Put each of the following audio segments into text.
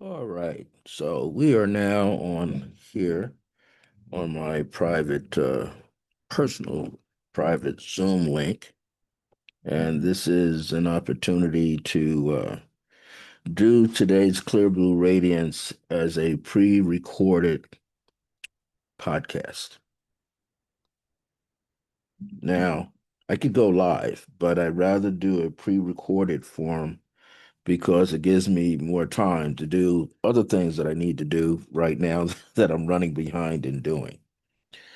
All right. So we are now on here on my private, personal private Zoom link. And this is an opportunity to do today's Clear Blue Radiance as a pre-recorded podcast. Now, I could go live, but I'd rather do a pre-recorded form because it gives me more time to do other things that I need to do right now that I'm running behind in doing.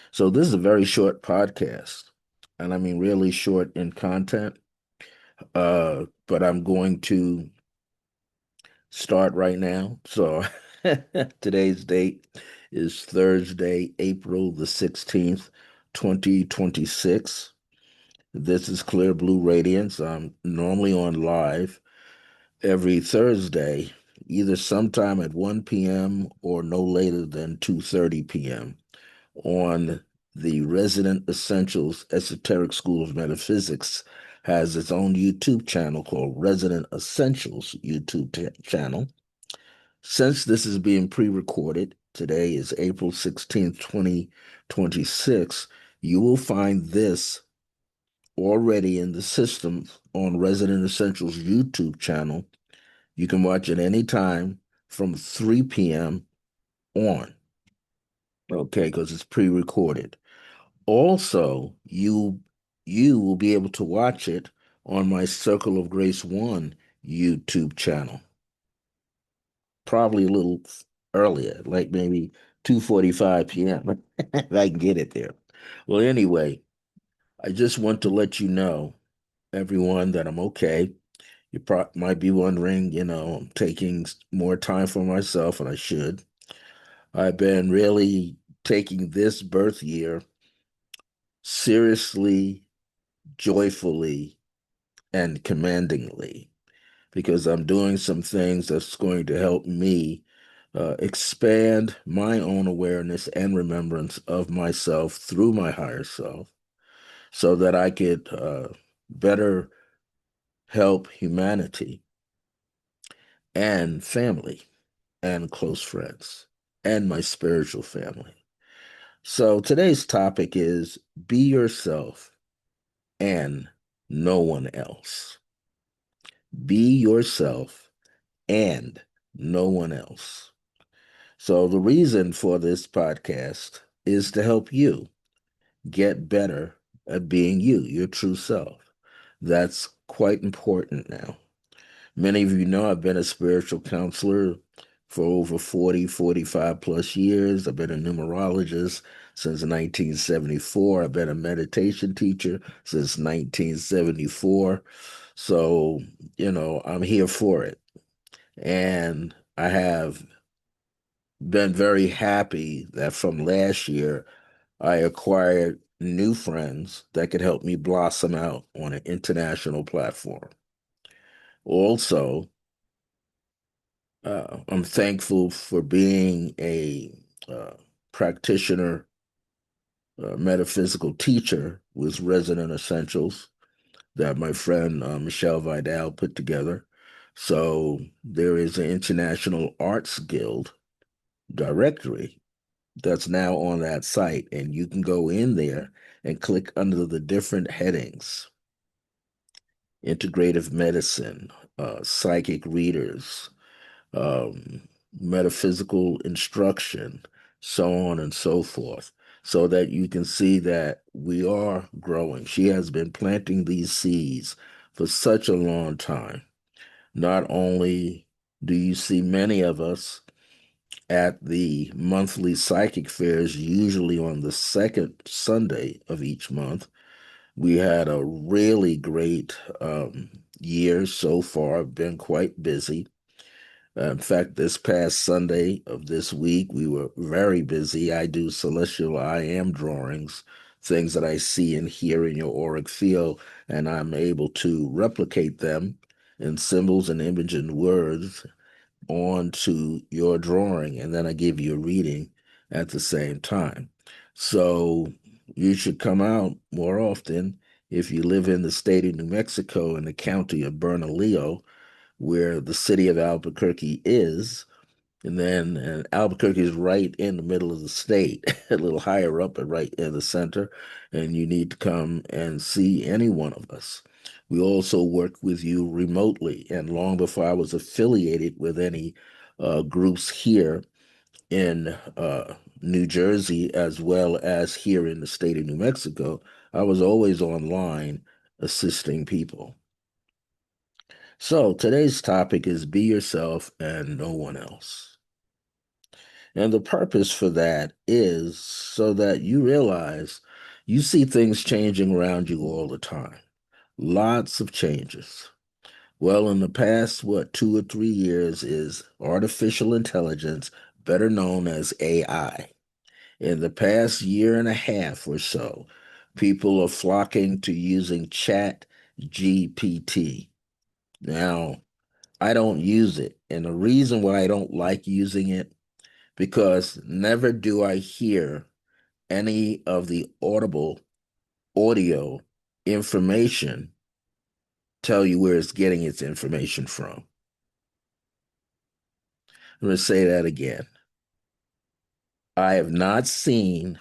So this is a very short podcast, and I mean really short in content. But I'm going to start right now. So today's date is Thursday, April the 16th, 2026. This is Clear Blue Radiance. I'm normally on live every Thursday, either sometime at 1 p.m. or no later than 2:30 p.m. on the Resident Essentials Esoteric School of Metaphysics has its own YouTube channel called Resident Essentials YouTube channel. Since this is being pre-recorded, today is April 16th, 2026, you will find this already in the system on Resident Essentials YouTube channel. You can watch it anytime from 3 p.m. on, okay, because it's pre-recorded. Also, you will be able to watch it on my Circle of Grace 1 YouTube channel, probably a little earlier, like maybe 2:45 p.m. if I can get it there. Well, anyway, I just want to let you know, everyone, that I'm okay. You might be wondering, I'm taking more time for myself, and I should. I've been really taking this birth year seriously, joyfully, and commandingly because I'm doing some things that's going to help me expand my own awareness and remembrance of myself through my higher self so that I could better help humanity and family and close friends and my spiritual family. So today's topic is be yourself and no one else. Be yourself and no one else. So, the reason for this podcast is to help you get better at being you, your true self. That's quite important now. Many of you know I've been a spiritual counselor for over 40, 45 plus years. I've been a numerologist since 1974. I've been a meditation teacher since 1974. So, I'm here for it. And I have been very happy that from last year, I acquired new friends that could help me blossom out on an international platform. Also, I'm thankful for being a practitioner, metaphysical teacher with Resident Essentials that my friend Michelle Vidal put together. So there is an International Arts Guild directory that's now on that site, and you can go in there and click under the different headings: integrative medicine, psychic readers, um, metaphysical instruction, so on and so forth, so that you can see that we are growing. She has been planting these seeds for such a long time. Not only do you see many of us at the monthly psychic fairs, usually on the second Sunday of each month. We had a really great year so far. I've been quite busy. In fact, this past Sunday of this week, we were very busy. I do celestial I am drawings, things that I see and hear in your auric field, and I'm able to replicate them in symbols and image and words onto your drawing, and then I give you a reading at the same time. So you should come out more often if you live in the state of New Mexico in the county of Bernalillo, where the city of Albuquerque is. And Albuquerque is right in the middle of the state, a little higher up, but right in the center. And you need to come and see any one of us. We also work with you remotely. And long before I was affiliated with any groups here in New Jersey, as well as here in the state of New Mexico, I was always online assisting people. So today's topic is be yourself and no one else. And the purpose for that is so that you realize you see things changing around you all the time. Lots of changes. Well, in the past, 2 or 3 years is artificial intelligence, better known as AI. In the past year and a half or so, people are flocking to using Chat GPT. Now, I don't use it. And the reason why I don't like using it, because never do I hear any of the audio information tell you where it's getting its information from. I'm going to say that again. I have not seen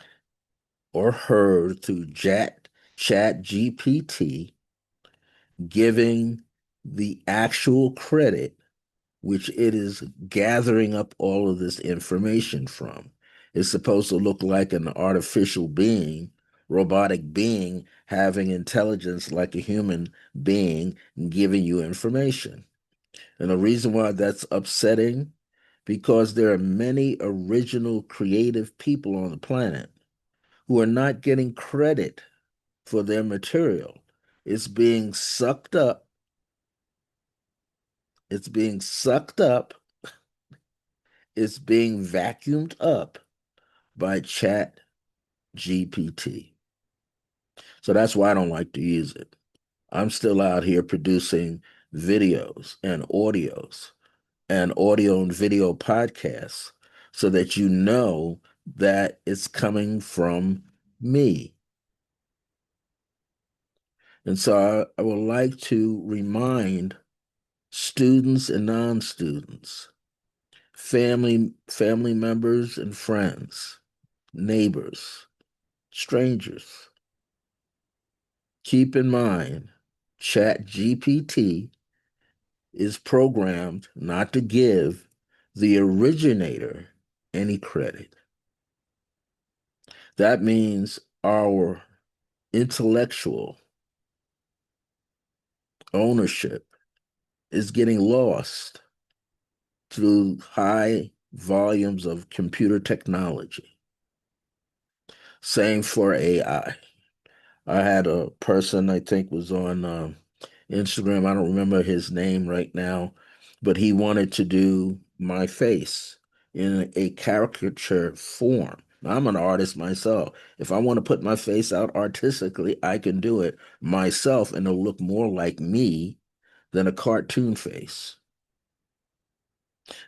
or heard through Chat GPT giving the actual credit which it is gathering up all of this information from. It's supposed to look like an artificial being, robotic being, having intelligence like a human being, giving you information. And the reason why that's upsetting, because there are many original creative people on the planet who are not getting credit for their material. It's being sucked up. It's being sucked up. It's being vacuumed up by Chat GPT. So that's why I don't like to use it. I'm still out here producing videos and audio and video podcasts so that you know that it's coming from me. And so I would like to remind students and non-students, family members and friends, neighbors, strangers, keep in mind, Chat GPT is programmed not to give the originator any credit. That means our intellectual ownership is getting lost through high volumes of computer technology. Same for AI. I had a person I think was on Instagram. I don't remember his name right now, but he wanted to do my face in a caricature form. I'm an artist myself. If I want to put my face out artistically, I can do it myself, and it'll look more like me than a cartoon face.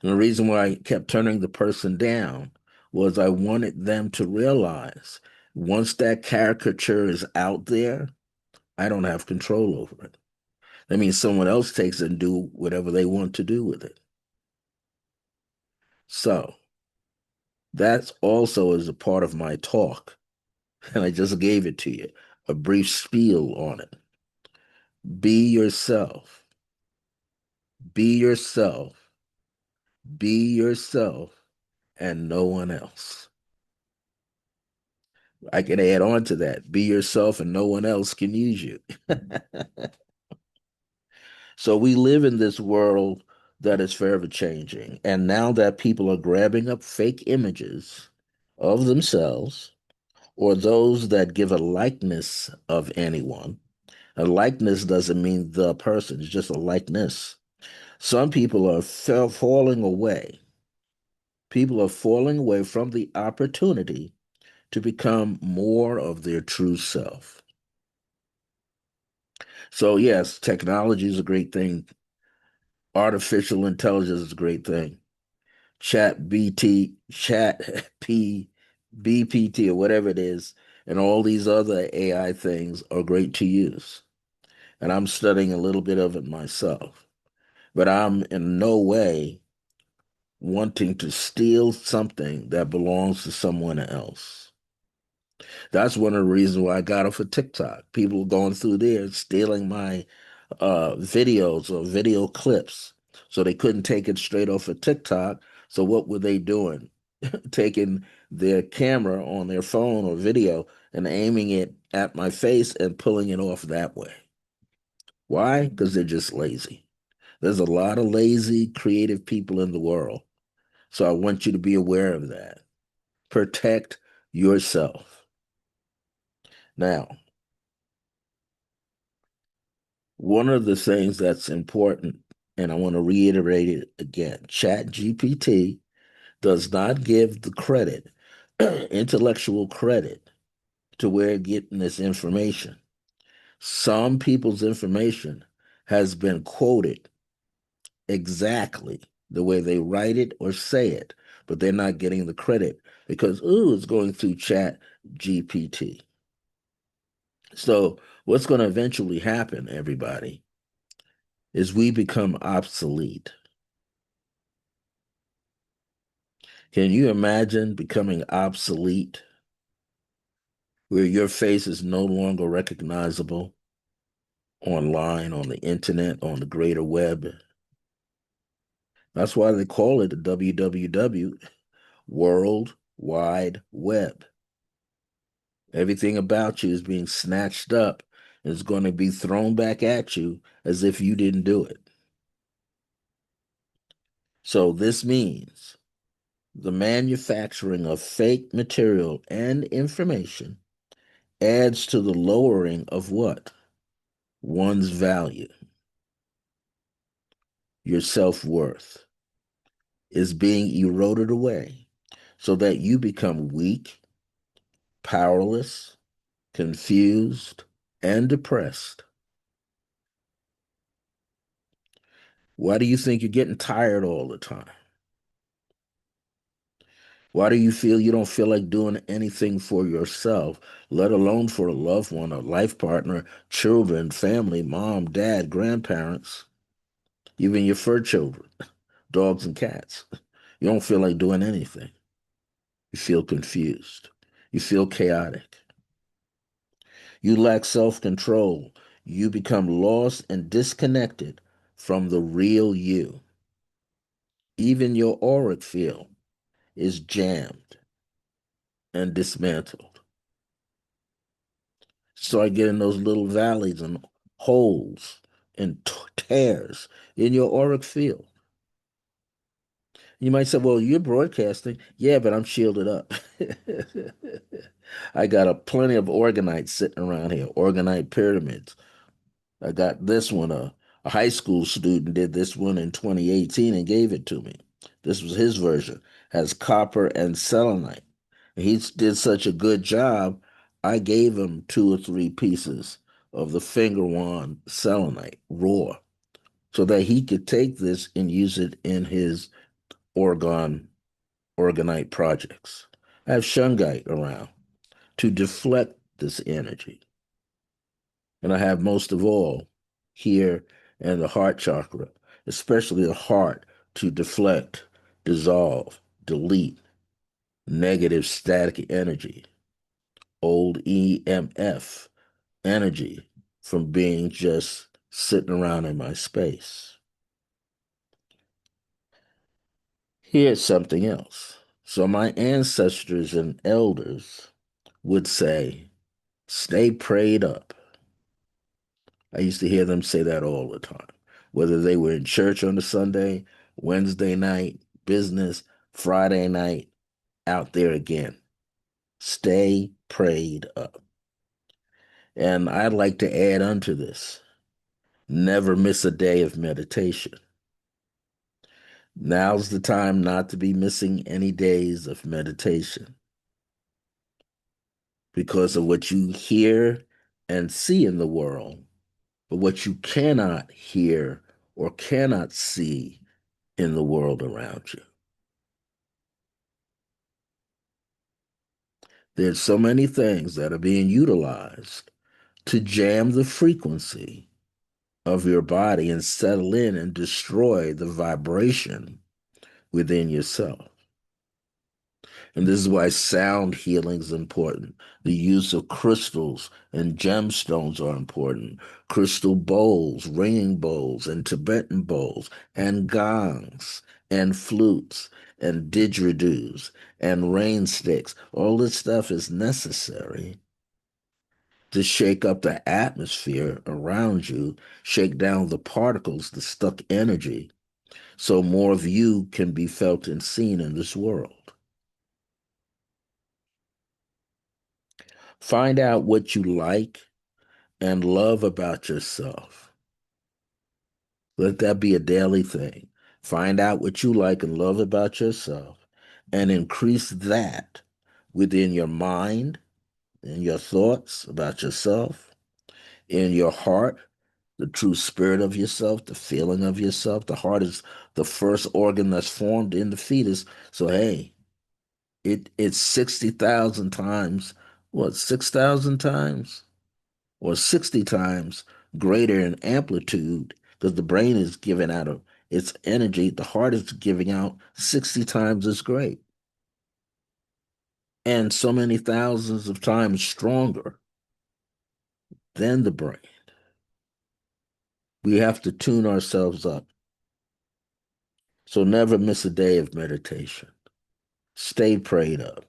And the reason why I kept turning the person down was I wanted them to realize once that caricature is out there, I don't have control over it. That means someone else takes it and do whatever they want to do with it. So that's also is a part of my talk. And I just gave it to you, a brief spiel on it. Be yourself. Be yourself. Be yourself and no one else. I can add on to that. Be yourself and no one else can use you. So we live in this world that is forever changing. And now that people are grabbing up fake images of themselves or those that give a likeness of anyone, a likeness doesn't mean the person, it's just a likeness. Some people are falling away. People are falling away from the opportunity to become more of their true self. So, yes, technology is a great thing. Artificial intelligence is a great thing. Chat BT, Chat P, BPT, or whatever it is, and all these other AI things are great to use. And I'm studying a little bit of it myself. But I'm in no way wanting to steal something that belongs to someone else. That's one of the reasons why I got off of TikTok. People going through there stealing my videos or video clips. So they couldn't take it straight off of TikTok. So what were they doing? Taking their camera on their phone or video and aiming it at my face and pulling it off that way. Why? Because they're just lazy. There's a lot of lazy, creative people in the world. So I want you to be aware of that. Protect yourself. Now, one of the things that's important, and I want to reiterate it again, Chat GPT does not give the credit, intellectual credit, to where it's getting this information. Some people's information has been quoted exactly the way they write it or say it, but they're not getting the credit because, ooh, it's going through Chat GPT. So, what's going to eventually happen, everybody, is we become obsolete. Can you imagine becoming obsolete where your face is no longer recognizable online, on the internet, on the greater web? That's why they call it the WWW, World Wide Web. Everything about you is being snatched up and is going to be thrown back at you as if you didn't do it. So this means the manufacturing of fake material and information adds to the lowering of what? One's value. Your self-worth is being eroded away so that you become weak, powerless, confused, and depressed. Why do you think you're getting tired all the time? Why do you feel you don't feel like doing anything for yourself, let alone for a loved one, a life partner, children, family, mom, dad, grandparents, even your fur children, dogs and cats? You don't feel like doing anything. You feel confused. You feel chaotic. You lack self control. You become lost and disconnected from the real you. Even your auric field is jammed and dismantled. Start getting those little valleys and holes and tears in your auric field. You might say, well, you're broadcasting. Yeah, but I'm shielded up. I got plenty of organites sitting around here, organite pyramids. I got this one. A high school student did this one in 2018 and gave it to me. This was his version. Has copper and selenite. He did such a good job. I gave him 2 or 3 pieces of the finger wand selenite raw, so that he could take this and use it in his organ organite projects. I have shungite around to deflect this energy. And I have most of all here in the heart chakra, especially the heart, to deflect, dissolve, delete negative static energy, old EMF energy from being just sitting around in my space. Here's something else. So my ancestors and elders would say, stay prayed up. I used to hear them say that all the time, whether they were in church on a Sunday, Wednesday night, business, Friday night, out there again. Stay prayed up. And I'd like to add unto this, never miss a day of meditation. Now's the time not to be missing any days of meditation because of what you hear and see in the world, but what you cannot hear or cannot see in the world around you. There's so many things that are being utilized to jam the frequency of your body and settle in and destroy the vibration within yourself. And this is why sound healing is important. The use of crystals and gemstones are important. Crystal bowls, ringing bowls, and Tibetan bowls, and gongs, and flutes, and didgeridoos, and rain sticks. All this stuff is necessary to shake up the atmosphere around you, shake down the particles, the stuck energy, so more of you can be felt and seen in this world. Find out what you like and love about yourself. Let that be a daily thing. Find out what you like and love about yourself and increase that within your mind and your thoughts about yourself, in your heart, the true spirit of yourself, the feeling of yourself. The heart is the first organ that's formed in the fetus. So, hey, it's 60,000 times, what, 6,000 times? Or 60 times greater in amplitude because the brain is giving out of its energy, the heart is giving out 60 times as great and so many thousands of times stronger than the brain. We have to tune ourselves up. So never miss a day of meditation. Stay prayed up.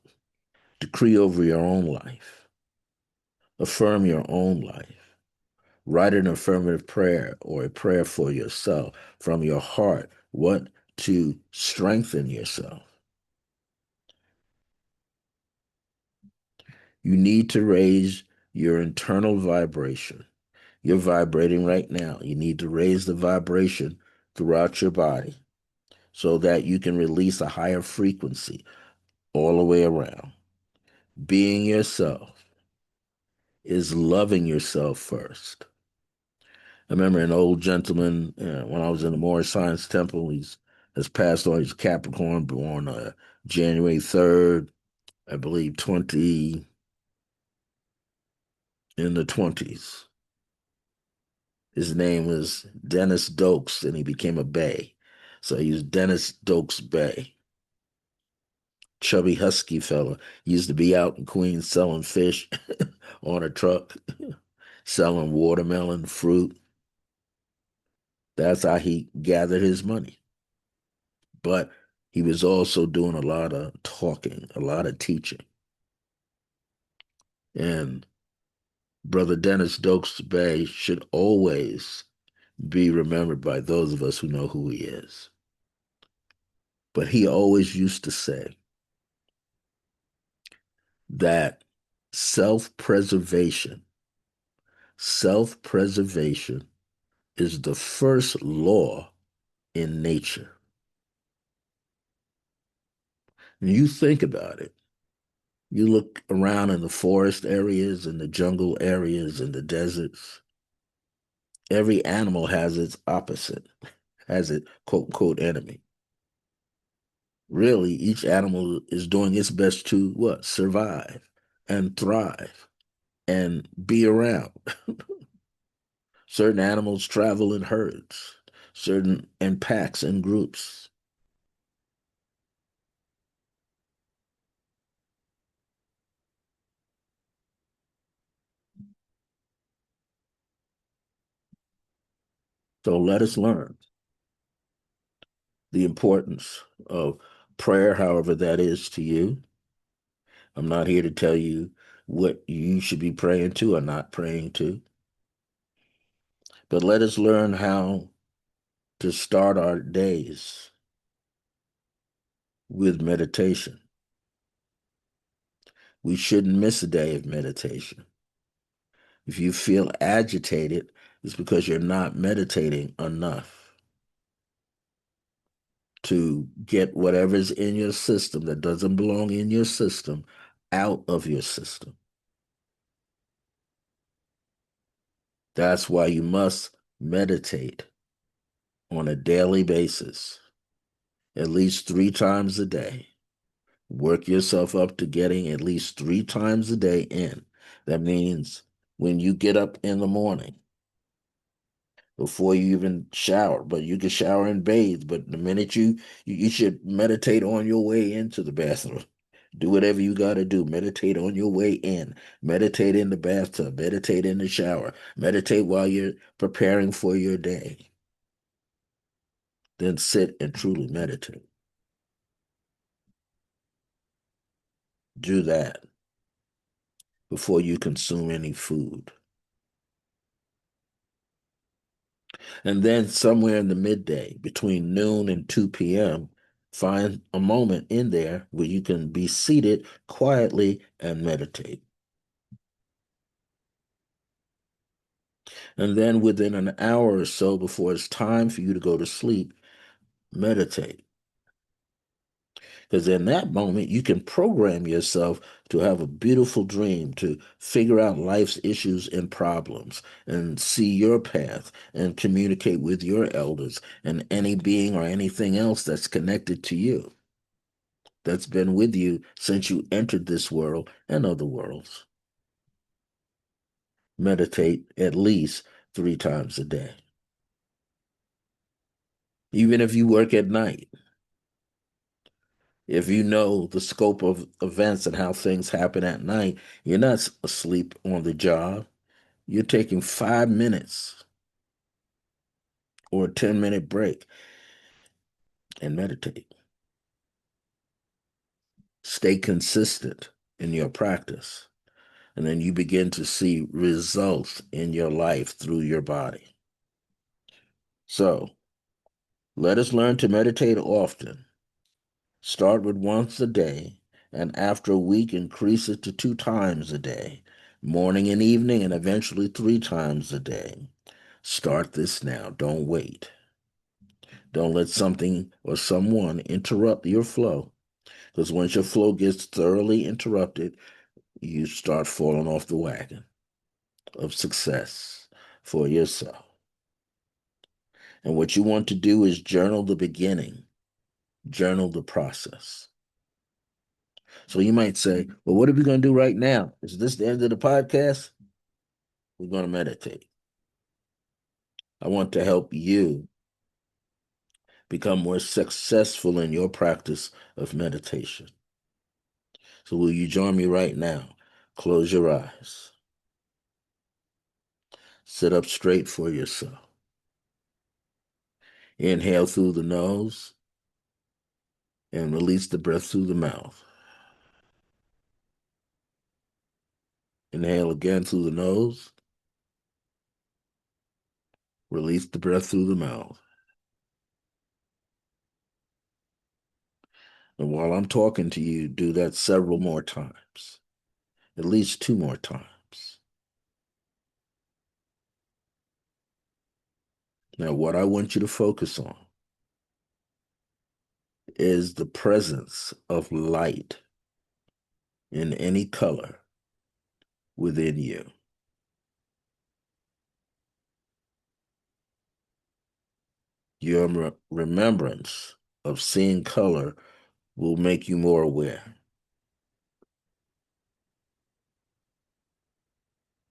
Decree over your own life. Affirm your own life. Write an affirmative prayer or a prayer for yourself from your heart. What to strengthen yourself. You need to raise your internal vibration. You're vibrating right now. You need to raise the vibration throughout your body so that you can release a higher frequency all the way around. Being yourself is loving yourself first. I remember an old gentleman when I was in the Moorish Science Temple. Has passed on. He's Capricorn, born January 3rd, I believe, 20 in the 20s. His name was Dennis Dokes, and he became a Bey. So he was Dennis Dokes Bey. Chubby, husky fella. He used to be out in Queens selling fish on a truck, selling watermelon, fruit. That's how he gathered his money. But he was also doing a lot of talking, a lot of teaching. And Brother Dennis Dokes Bey should always be remembered by those of us who know who he is. But he always used to say that self-preservation, self-preservation is the first law in nature. And you think about it. You look around in the forest areas, in the jungle areas, in the deserts. Every animal has its opposite, has its quote unquote enemy. Really, each animal is doing its best to what? Survive and thrive and be around. Certain animals travel in herds, certain in packs and groups. So let us learn the importance of prayer, however that is to you. I'm not here to tell you what you should be praying to or not praying to, but let us learn how to start our days with meditation. We shouldn't miss a day of meditation. If you feel agitated, it's because you're not meditating enough to get whatever's in your system that doesn't belong in your system out of your system. That's why you must meditate on a daily basis, at least 3 times a day. Work yourself up to getting at least 3 times a day in. That means when you get up in the morning, before you even shower. But you can shower and bathe. But the minute you should meditate on your way into the bathroom. Do whatever you got to do. Meditate on your way in. Meditate in the bathtub. Meditate in the shower. Meditate while you're preparing for your day. Then sit and truly meditate. Do that before you consume any food. And then somewhere in the midday, between noon and 2 p.m., find a moment in there where you can be seated quietly and meditate. And then within an hour or so before it's time for you to go to sleep, meditate. Because in that moment, you can program yourself to have a beautiful dream, to figure out life's issues and problems, and see your path, and communicate with your elders and any being or anything else that's connected to you, that's been with you since you entered this world and other worlds. Meditate at least 3 times a day. Even if you work at night, if you know the scope of events and how things happen at night, you're not asleep on the job. You're taking 5 minutes or a 10-minute break and meditate. Stay consistent in your practice, and then you begin to see results in your life through your body. So let us learn to meditate often. Start with once a day, and after a week, increase it to 2 times a day, morning and evening, and eventually 3 times a day. Start this now. Don't wait. Don't let something or someone interrupt your flow, because once your flow gets thoroughly interrupted, you start falling off the wagon of success for yourself. And what you want to do is journal the beginning, journal the process. So you might say, well, what are we going to do right now? Is this the end of the podcast? We're going to meditate. I want to help you become more successful in your practice of meditation. So will you join me right now? Close your eyes. Sit up straight for yourself. Inhale through the nose and release the breath through the mouth. Inhale again through the nose. Release the breath through the mouth. And while I'm talking to you, do that several more times, at least 2 more times. Now, what I want you to focus on is the presence of light in any color within you. Your remembrance of seeing color will make you more aware.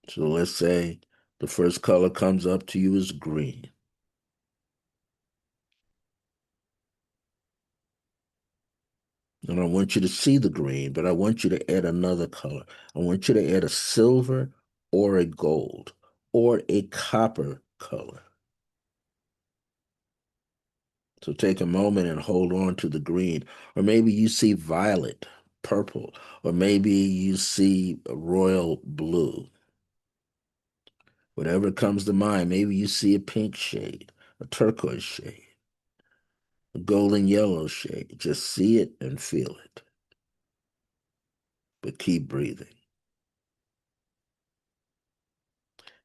So let's say the first color comes up to you is green. And I want you to see the green, but I want you to add another color. I want you to add a silver or a gold or a copper color. So take a moment and hold on to the green. Or maybe you see violet, purple, or maybe you see a royal blue. Whatever comes to mind, maybe you see a pink shade, a turquoise shade, a golden yellow shade. Just see it and feel it. But keep breathing.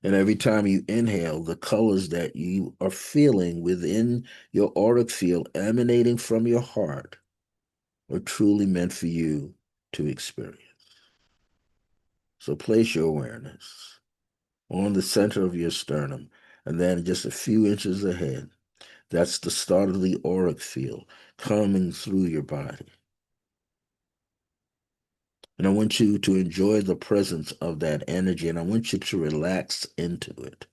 And every time you inhale, the colors that you are feeling within your auric field emanating from your heart are truly meant for you to experience. So place your awareness on the center of your sternum, and then just a few inches ahead. That's the start of the auric field coming through your body. And I want you to enjoy the presence of that energy, and I want you to relax into it.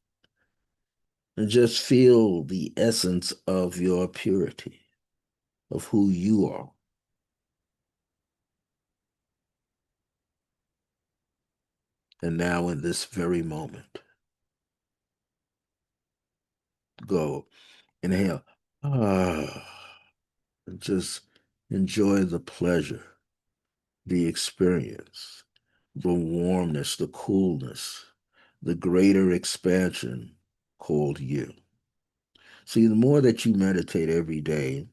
and just feel the essence of your purity, of who you are. And now, in this very moment, go inhale. Ah, and just enjoy the pleasure, the experience, the warmness, the coolness, the greater expansion called you. See, the more that you meditate every day,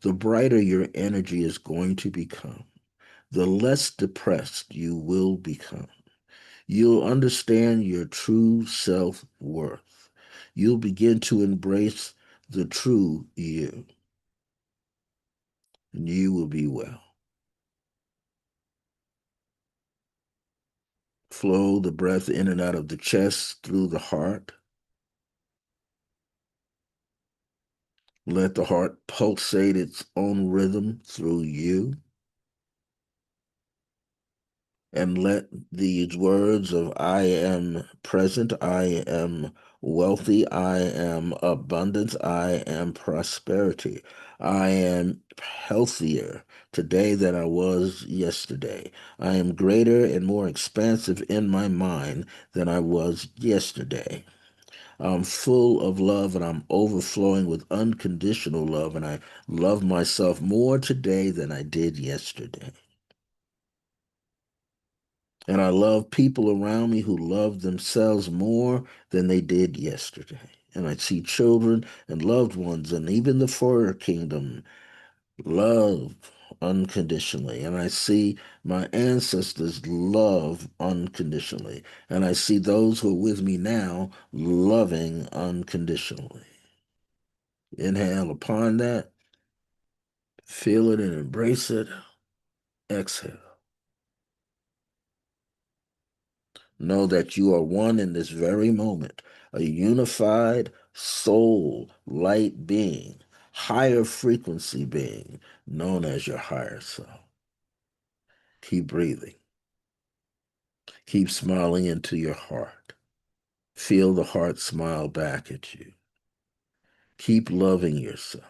the brighter your energy is going to become, the less depressed you will become. You'll understand your true self worth. You'll begin to embrace the true you, and you will be well. Flow the breath in and out of the chest through the heart. Let the heart pulsate its own rhythm through you. And let these words of I am present, I am wealthy, I am abundance, I am prosperity, I am healthier today than I was yesterday. I am greater and more expansive in my mind than I was yesterday. I'm full of love and I'm overflowing with unconditional love, and I love myself more today than I did yesterday. And I love people around me who love themselves more than they did yesterday. And I see children and loved ones and even the fur kingdom love unconditionally. And I see my ancestors love unconditionally. And I see those who are with me now loving unconditionally. Inhale upon that, feel it and embrace it. Exhale. Know that you are one in this very moment, a unified soul, light being, higher frequency being, known as your higher self. Keep breathing. Keep smiling into your heart. Feel the heart smile back at you. Keep loving yourself.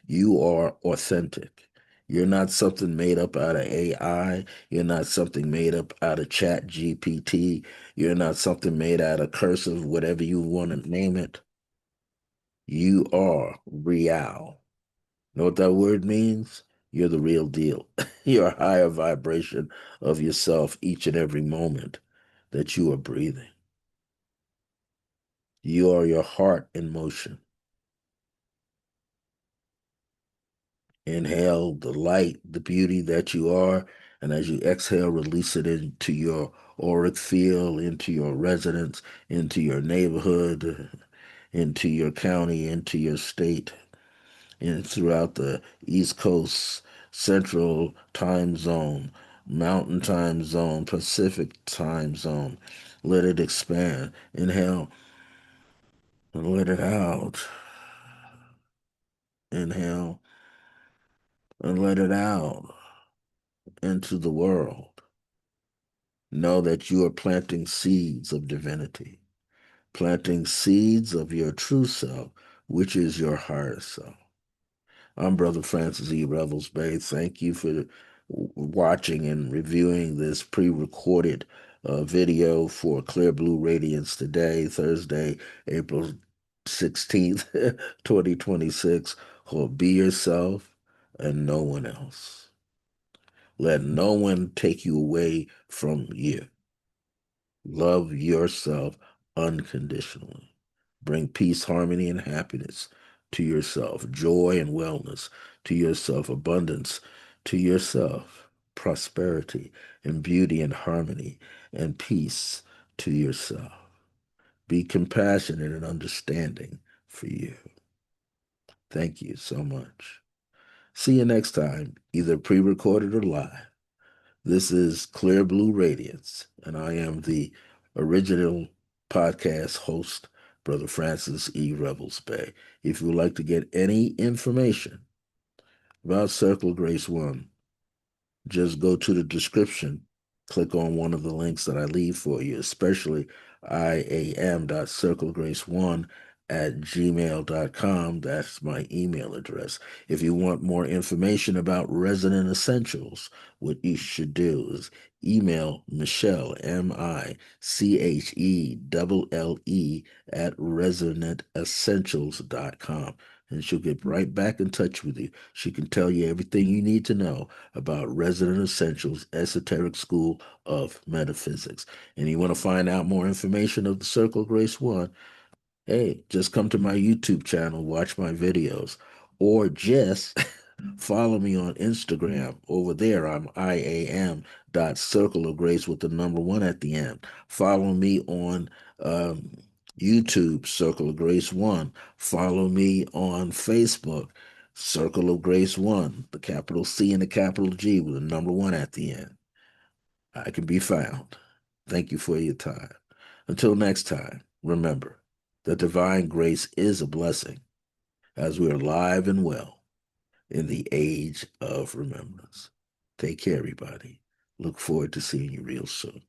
You are authentic. You're not something made up out of AI. You're not something made up out of Chat GPT. You're not something made out of cursive, whatever you want to name it. You are real. Know what that word means? You're the real deal. You're a higher vibration of yourself each and every moment that you are breathing. You are your heart in motion. Inhale the light, the beauty that you are, and as you exhale, release it into your auric field, into your residence, into your neighborhood, into your county, into your state, and throughout the East Coast, Central Time Zone, Mountain Time Zone, Pacific Time Zone. Let it expand. Inhale and let it out. Inhale and let it out into the world. Know that you are planting seeds of divinity, planting seeds of your true self, which is your higher self. I'm Brother Francis E. Revels-Bey. Thank you for watching and reviewing this pre-recorded video for Clear Blue Radiance today, Thursday, April 16th, 2026, called Be Yourself and No One Else. Let no one take you away from you. Love yourself unconditionally. Bring peace, harmony, and happiness to yourself, joy and wellness to yourself, abundance to yourself, prosperity and beauty and harmony and peace to yourself. Be compassionate and understanding for you. Thank you so much. See you next time, either pre recorded or live. This is Clear Blue Radiance, and I am the original podcast host, Brother Francis E. Revels-Bey. If you would like to get any information about Circle Grace One, just go to the description, click on one of the links that I leave for you, especially iam.circlegrace1@gmail.com. That's my email address. If you want more information about Resident Essentials, what you should do is email Michelle, MICHELLE, at resonantessentials.com. And she'll get right back in touch with you. She can tell you everything you need to know about Resident Essentials Esoteric School of Metaphysics. And you want to find out more information of the Circle of Grace One, hey, just come to my YouTube channel, watch my videos, or just follow me on Instagram. Over there, I'm IAM.circle of grace with the number one at the end. Follow me on YouTube, Circle of Grace One. Follow me on Facebook, Circle of Grace One, the capital C and the capital G with the number one at the end. I can be found. Thank you for your time. Until next time, remember that divine grace is a blessing as we are alive and well in the age of remembrance. Take care, everybody. Look forward to seeing you real soon.